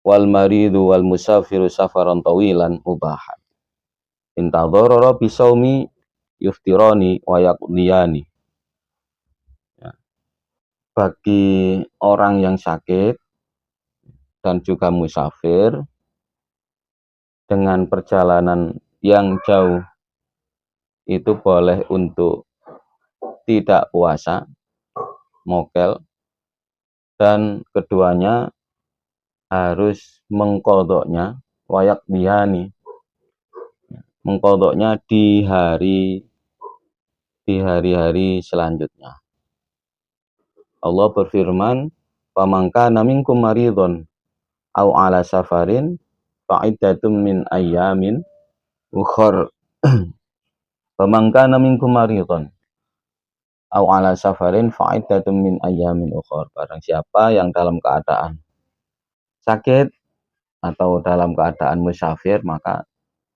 wal maridu wal musafiru safaran tawilan mubahan. Intadharara bisaumi yuftirani wa yaqdiyani. Ya. Bagi orang yang sakit dan juga musafir dengan perjalanan yang jauh itu boleh untuk tidak puasa, mokel, dan keduanya harus mengkodoknya, wayak dihani, mengkodoknya di hari-hari selanjutnya. Allah berfirman, "Faman kana minkum maridun aw ala safarin fa'iddatun min ayyamin ukhra." Faman kana minkum maridun aw ala safarin fa'iddatun min ayyamin ukhra. Barang siapa yang dalam keadaan sakit atau dalam keadaan musafir, maka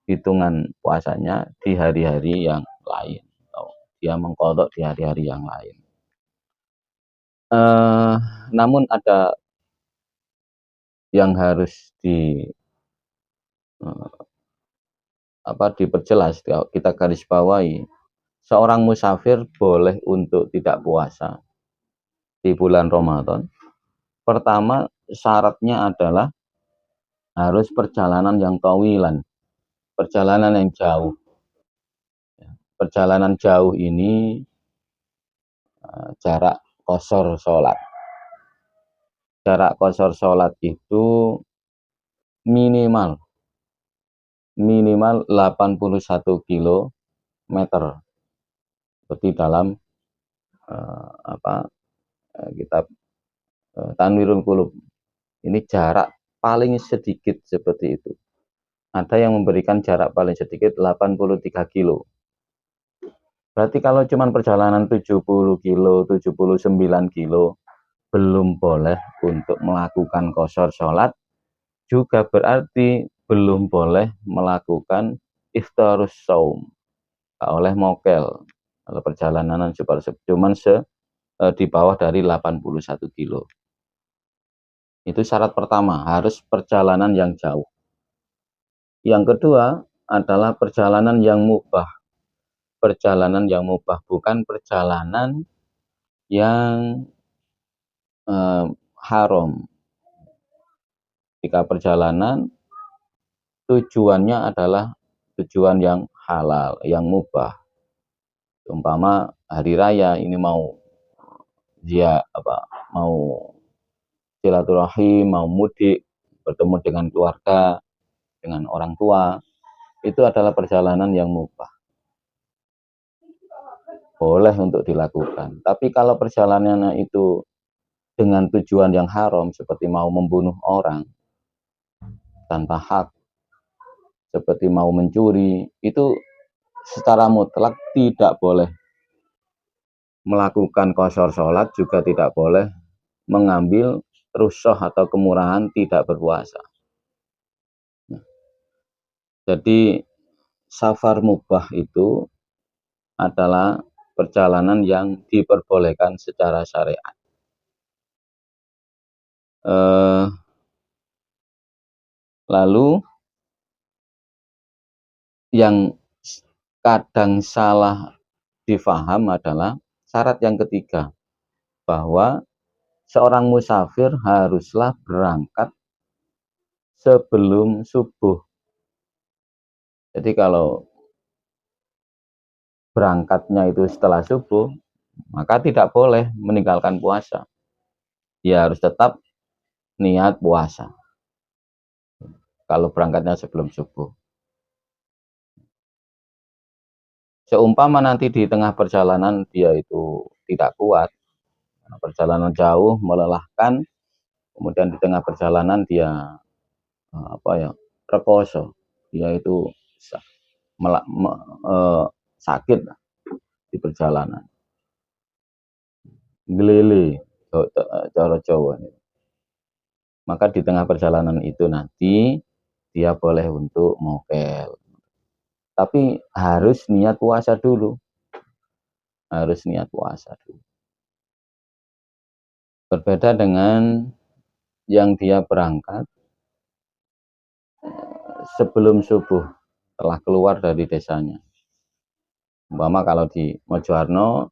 hitungan puasanya di hari-hari yang lain, atau dia mengqadha di hari-hari yang lain. Namun ada yang harus diperjelas, kita garis bawahi. Seorang musafir boleh untuk tidak puasa di bulan Ramadan. Pertama, syaratnya adalah harus perjalanan yang tawilan, perjalanan yang jauh. Perjalanan jauh ini jarak qashar sholat. Jarak qashar sholat itu minimal 81 kilometer. Seperti dalam kitab Tanwirul Qulub. Ini jarak paling sedikit seperti itu. Ada yang memberikan jarak paling sedikit 83 kilo. Berarti kalau cuma perjalanan 70 kilo, 79 kilo, belum boleh untuk melakukan qashar sholat, juga berarti belum boleh melakukan iftarus shaum, tak oleh mokel. Kalau perjalanan cuma di bawah dari 81 kilo. Itu syarat pertama, harus perjalanan yang jauh. Yang kedua adalah perjalanan yang mubah. Perjalanan yang mubah, bukan perjalanan yang haram. Jika perjalanan tujuannya adalah tujuan yang halal, yang mubah. Umpama hari raya ini mau silaturahim, mau mudik, bertemu dengan keluarga, dengan orang tua, itu adalah perjalanan yang mubah. Boleh untuk dilakukan. Tapi kalau perjalanannya itu dengan tujuan yang haram, seperti mau membunuh orang tanpa hak, seperti mau mencuri, itu secara mutlak tidak boleh melakukan qashar sholat, juga tidak boleh mengambil rukhsah atau kemurahan tidak berpuasa. Jadi safar mubah itu adalah perjalanan yang diperbolehkan secara syariat. Lalu yang kadang salah difaham adalah syarat yang ketiga, bahwa seorang musafir haruslah berangkat sebelum subuh. Jadi kalau berangkatnya itu setelah subuh, maka tidak boleh meninggalkan puasa. Dia harus tetap niat puasa kalau berangkatnya sebelum subuh. Seumpama nanti di tengah perjalanan dia itu tidak kuat, perjalanan jauh melelahkan, kemudian di tengah perjalanan dia rekoso, dia itu sakit di perjalanan, gelele cara Jawa. Maka di tengah perjalanan itu nanti dia boleh untuk mokel, tapi harus niat puasa dulu. Berbeda dengan yang dia berangkat sebelum subuh, telah keluar dari desanya. Umpama kalau di Mojoarno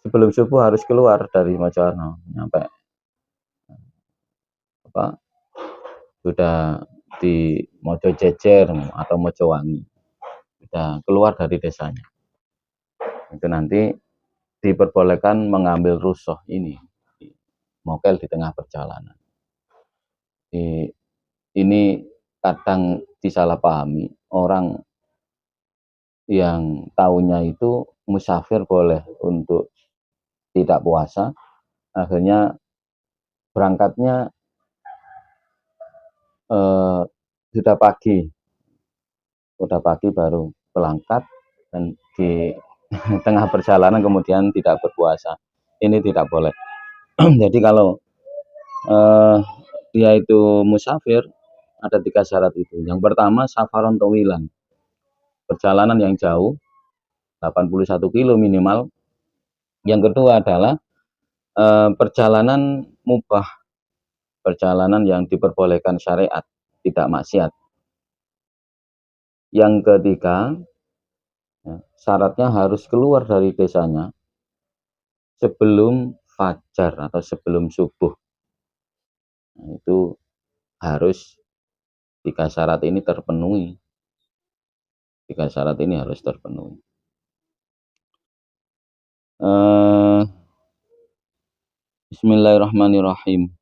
sebelum subuh harus keluar dari Mojoarno, nyampe apa sudah di Mojo Jejer atau Mojowangi, sudah keluar dari desanya, itu nanti diperbolehkan mengambil rusuh ini, mokel di tengah perjalanan. Ini kadang disalahpahami orang yang tahunya itu musafir boleh untuk tidak puasa, akhirnya berangkatnya sudah pagi baru berangkat dan di tengah perjalanan kemudian tidak berpuasa. Ini tidak boleh. Jadi kalau dia itu musafir ada 3 syarat itu. Yang pertama safaron tawilan, perjalanan yang jauh 81 kilo minimal. Yang kedua adalah perjalanan mubah, perjalanan yang diperbolehkan syariat, tidak maksiat. Yang ketiga, syaratnya harus keluar dari desanya sebelum fajar atau sebelum subuh. Nah, itu harus 3 syarat ini terpenuhi. 3 syarat ini harus terpenuhi. Bismillahirrahmanirrahim.